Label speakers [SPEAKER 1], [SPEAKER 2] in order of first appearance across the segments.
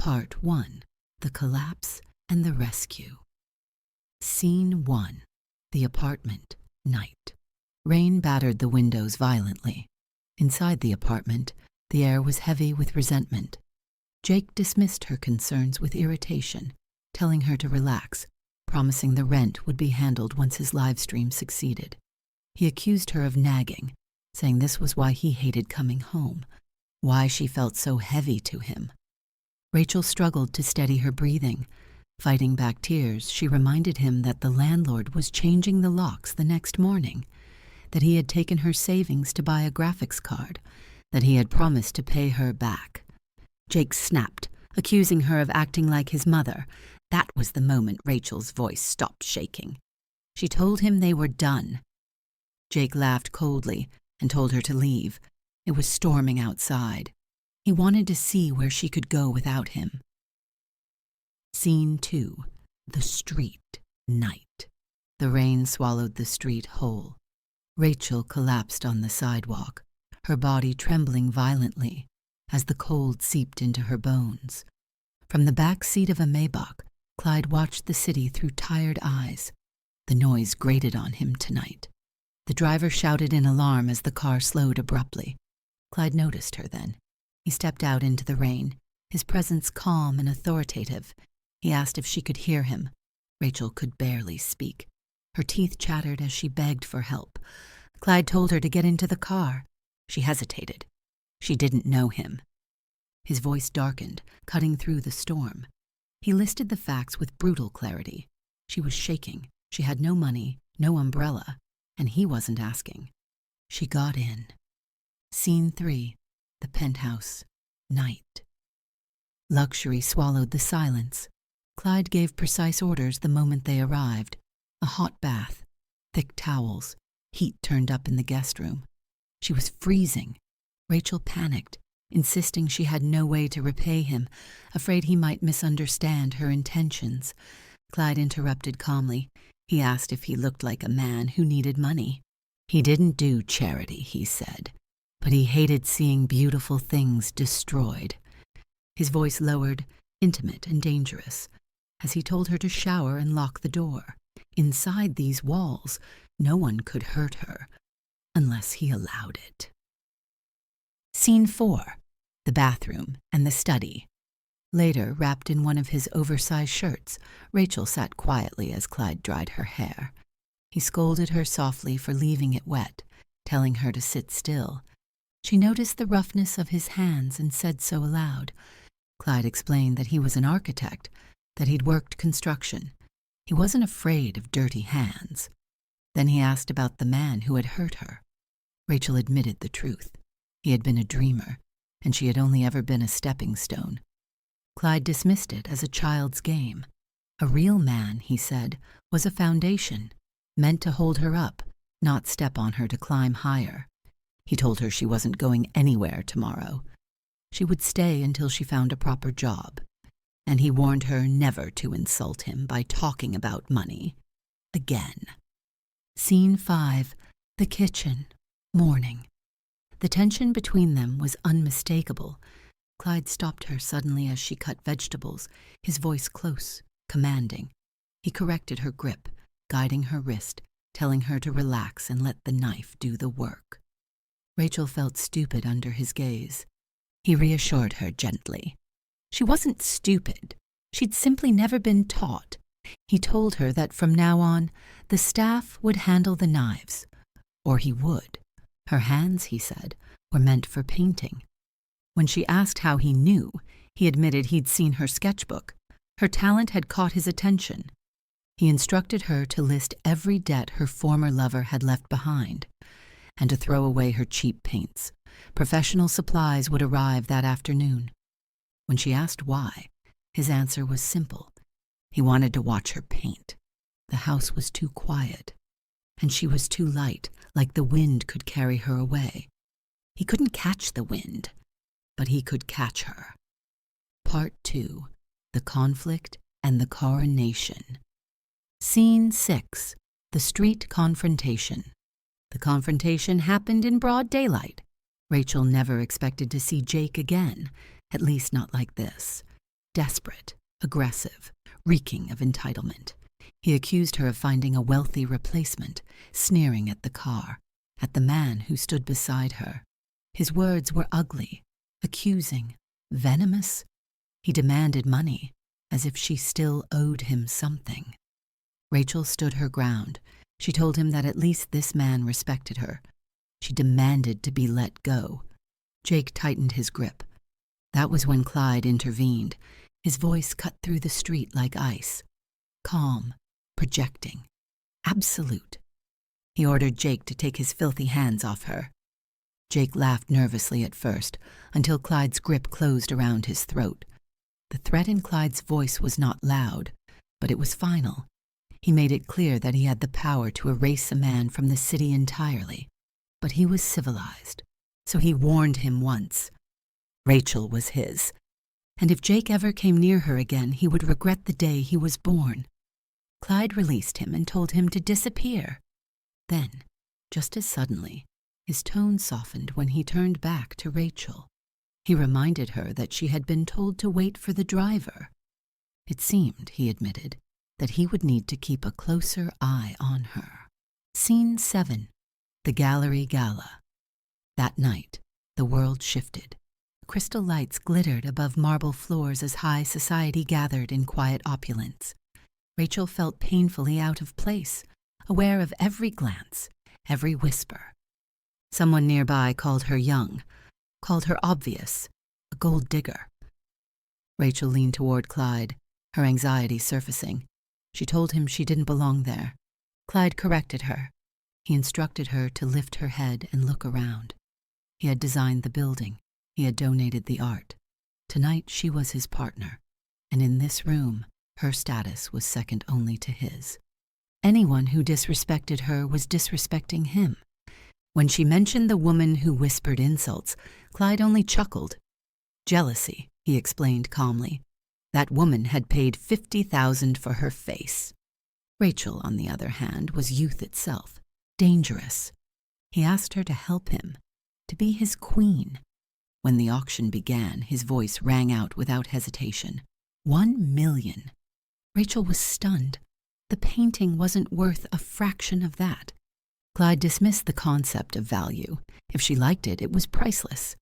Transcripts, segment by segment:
[SPEAKER 1] Part 1. The Collapse and the Rescue. Scene 1. The apartment, night. Rain battered the windows violently. Inside the apartment, the air was heavy with resentment. Jake dismissed her concerns with irritation, telling her to relax, promising the rent would be handled once his live stream succeeded. He accused her of nagging, saying this was why he hated coming home, why she felt so heavy to him. Rachel struggled to steady her breathing. Fighting back tears, she reminded him that the landlord was changing the locks the next morning, that he had taken her savings to buy a graphics card, that he had promised to pay her back. Jake snapped, accusing her of acting like his mother. That was the moment Rachel's voice stopped shaking. She told him they were done. Jake laughed coldly and told her to leave. It was storming outside. He wanted to see where she could go without him. Scene 2. The street, night. The rain swallowed the street whole. Rachel collapsed on the sidewalk, her body trembling violently as the cold seeped into her bones. From the back seat of a Maybach, Clyde watched the city through tired eyes. The noise grated on him tonight. The driver shouted in alarm as the car slowed abruptly. Clyde noticed her then. He stepped out into the rain, his presence calm and authoritative. He asked if she could hear him. Rachel could barely speak. Her teeth chattered as she begged for help. Clyde told her to get into the car. She hesitated. She didn't know him. His voice darkened, cutting through the storm. He listed the facts with brutal clarity. She was shaking. She had no money, no umbrella, and he wasn't asking. She got in. Scene 3. The penthouse, night. Luxury swallowed the silence. Clyde gave precise orders the moment they arrived. A hot bath, thick towels, heat turned up in the guest room. She was freezing. Rachel panicked, insisting she had no way to repay him, afraid he might misunderstand her intentions. Clyde interrupted calmly. He asked if he looked like a man who needed money. He didn't do charity, he said, but he hated seeing beautiful things destroyed. His voice lowered, intimate and dangerous, as he told her to shower and lock the door. Inside these walls, no one could hurt her, unless he allowed it. Scene 4. The bathroom and the study. Later, wrapped in one of his oversized shirts, Rachel sat quietly as Clyde dried her hair. He scolded her softly for leaving it wet, telling her to sit still. She noticed the roughness of his hands and said so aloud. Clyde explained that he was an architect, that he'd worked construction. He wasn't afraid of dirty hands. Then he asked about the man who had hurt her. Rachel admitted the truth. He had been a dreamer, and she had only ever been a stepping stone. Clyde dismissed it as a child's game. A real man, he said, was a foundation, meant to hold her up, not step on her to climb higher. He told her she wasn't going anywhere tomorrow. She would stay until she found a proper job, and he warned her never to insult him by talking about money. Again. Scene 5. The kitchen, morning. The tension between them was unmistakable. Clyde stopped her suddenly as she cut vegetables, his voice close, commanding. He corrected her grip, guiding her wrist, telling her to relax and let the knife do the work. Rachel felt stupid under his gaze. He reassured her gently. She wasn't stupid. She'd simply never been taught. He told her that from now on, the staff would handle the knives. Or he would. Her hands, he said, were meant for painting. When she asked how he knew, he admitted he'd seen her sketchbook. Her talent had caught his attention. He instructed her to list every debt her former lover had left behind, and to throw away her cheap paints. Professional supplies would arrive that afternoon. When she asked why, his answer was simple. He wanted to watch her paint. The house was too quiet, and she was too light, like the wind could carry her away. He couldn't catch the wind, but he could catch her. Part 2. The conflict and the coronation. Scene 6. The street confrontation. The confrontation happened in broad daylight. Rachel never expected to see Jake again, at least not like this. desperate, aggressive, reeking of entitlement. He accused her of finding a wealthy replacement, sneering at the car, at the man who stood beside her. His words were ugly, accusing, venomous. He demanded money, as if she still owed him something. Rachel stood her ground. She told him that at least this man respected her. She demanded to be let go. Jake tightened his grip. That was when Clyde intervened. His voice cut through the street like ice. Calm, projecting, absolute. He ordered Jake to take his filthy hands off her. Jake laughed nervously at first, until Clyde's grip closed around his throat. The threat in Clyde's voice was not loud, but it was final. He made it clear that he had the power to erase a man from the city entirely. But he was civilized, so he warned him once. Rachel was his, and if Jake ever came near her again, he would regret the day he was born. Clyde released him and told him to disappear. Then, just as suddenly, his tone softened when he turned back to Rachel. He reminded her that she had been told to wait for the driver. It seemed, he admitted, that he would need to keep a closer eye on her. Scene 7. The Gallery Gala. That night, the world shifted. Crystal lights glittered above marble floors as high society gathered in quiet opulence. Rachel felt painfully out of place, aware of every glance, every whisper. Someone nearby called her young, called her obvious, a gold digger. Rachel leaned toward Clyde, her anxiety surfacing. She told him she didn't belong there. Clyde corrected her. He instructed her to lift her head and look around. He had designed the building. He had donated the art. Tonight she was his partner, and in this room, her status was second only to his. Anyone who disrespected her was disrespecting him. When she mentioned the woman who whispered insults, Clyde only chuckled. Jealousy, he explained calmly. That woman had paid $50,000 for her face. Rachel, on the other hand, was youth itself, dangerous. He asked her to help him, to be his queen. When the auction began, his voice rang out without hesitation. 1 million. Rachel was stunned. The painting wasn't worth a fraction of that. Clyde dismissed the concept of value. If she liked it, it was priceless.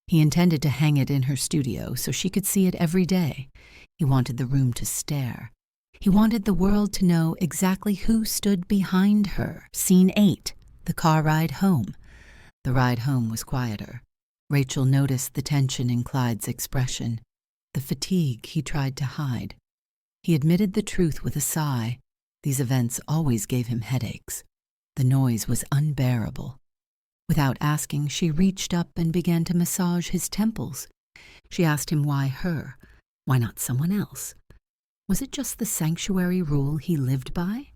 [SPEAKER 1] He intended to hang it in her studio so she could see it every day. He wanted the room to stare. He wanted the world to know exactly who stood behind her. Scene 8, the car ride home. The ride home was quieter. Rachel noticed the tension in Clyde's expression, the fatigue he tried to hide. He admitted the truth with a sigh. These events always gave him headaches. The noise was unbearable. Without asking, she reached up and began to massage his temples. She asked him why her, why not someone else? Was it just the sanctuary rule he lived by?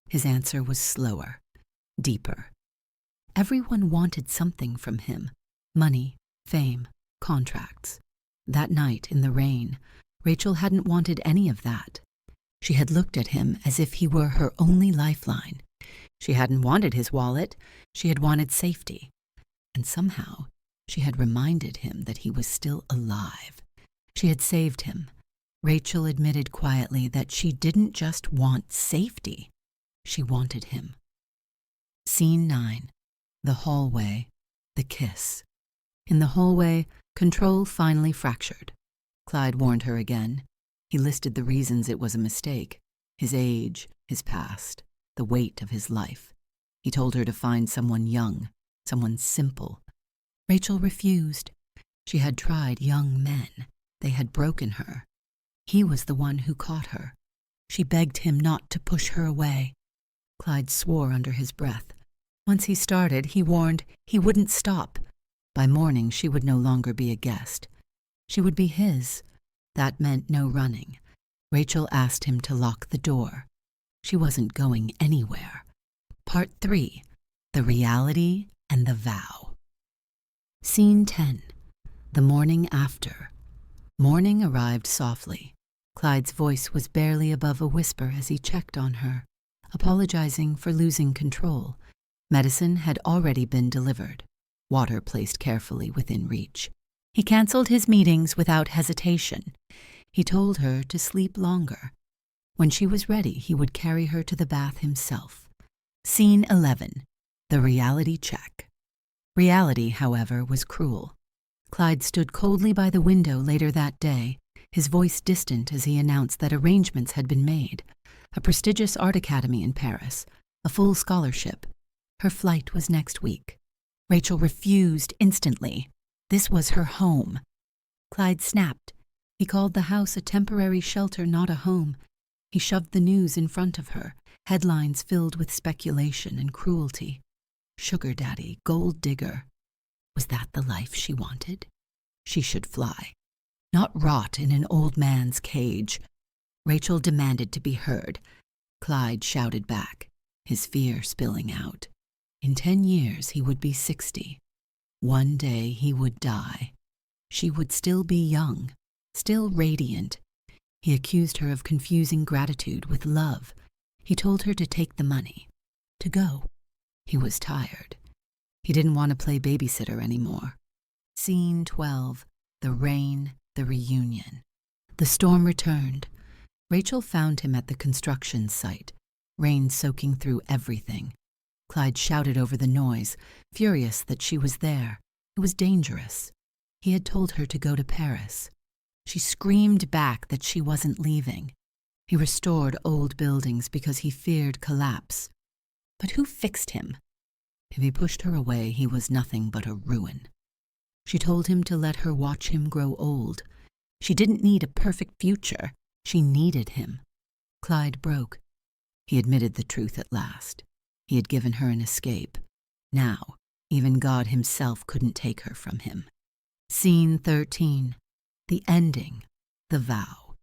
[SPEAKER 1] His answer was slower, deeper. Everyone wanted something from him: money, fame, contracts. That night in the rain, Rachel hadn't wanted any of that. She had looked at him as if he were her only lifeline. She hadn't wanted his wallet. She had wanted safety. And somehow, she had reminded him that he was still alive. She had saved him. Rachel admitted quietly that she didn't just want safety. She wanted him. Scene 9. The hallway. The kiss. In the hallway, control finally fractured. Clyde warned her again. He listed the reasons it was a mistake: his age, his past, the weight of his life. He told her to find someone young, someone simple. Rachel refused. She had tried young men. They had broken her. He was the one who caught her. She begged him not to push her away. Clyde swore under his breath. Once he started, he warned he wouldn't stop. By morning, she would no longer be a guest. She would be his. That meant no running. Rachel asked him to lock the door. She wasn't going anywhere. Part 3. The Reality and the Vow. Scene 10. The morning after. Morning arrived softly. Clyde's voice was barely above a whisper as he checked on her, apologizing for losing control. Medicine had already been delivered, water placed carefully within reach. He canceled his meetings without hesitation. He told her to sleep longer. When she was ready, he would carry her to the bath himself. Scene 11. The reality check. Reality, however, was cruel. Clyde stood coldly by the window later that day, his voice distant as he announced that arrangements had been made. A prestigious art academy in Paris, a full scholarship. Her flight was next week. Rachel refused instantly. This was her home. Clyde snapped. He called the house a temporary shelter, not a home. He shoved the news in front of her, headlines filled with speculation and cruelty. Sugar daddy, gold digger. Was that the life she wanted? She should fly, not rot in an old man's cage. Rachel demanded to be heard. Clyde shouted back, his fear spilling out. In 10 years he would be 60. One day he would die. She would still be young, still radiant. He accused her of confusing gratitude with love. He told her to take the money, to go. He was tired. He didn't want to play babysitter anymore. Scene 12. The rain, the reunion. The storm returned. Rachel found him at the construction site, rain soaking through everything. Clyde shouted over the noise, furious that she was there. It was dangerous. He had told her to go to Paris. She screamed back that she wasn't leaving. He restored old buildings because he feared collapse. But who fixed him? If he pushed her away, he was nothing but a ruin. She told him to let her watch him grow old. She didn't need a perfect future. She needed him. Clyde broke. He admitted the truth at last. He had given her an escape. Now, even God himself couldn't take her from him. Scene 13. The ending. The vow.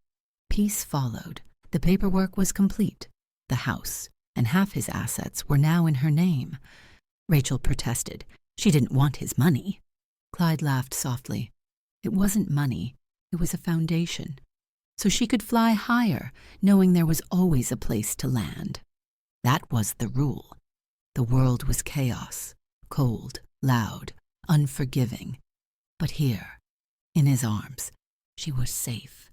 [SPEAKER 1] Peace followed. The paperwork was complete. The house and half his assets were now in her name. Rachel protested. She didn't want his money. Clyde laughed softly. It wasn't money. It was a foundation. So she could fly higher, knowing there was always a place to land. That was the rule. The world was chaos, cold, loud, unforgiving. But here, in his arms, she was safe.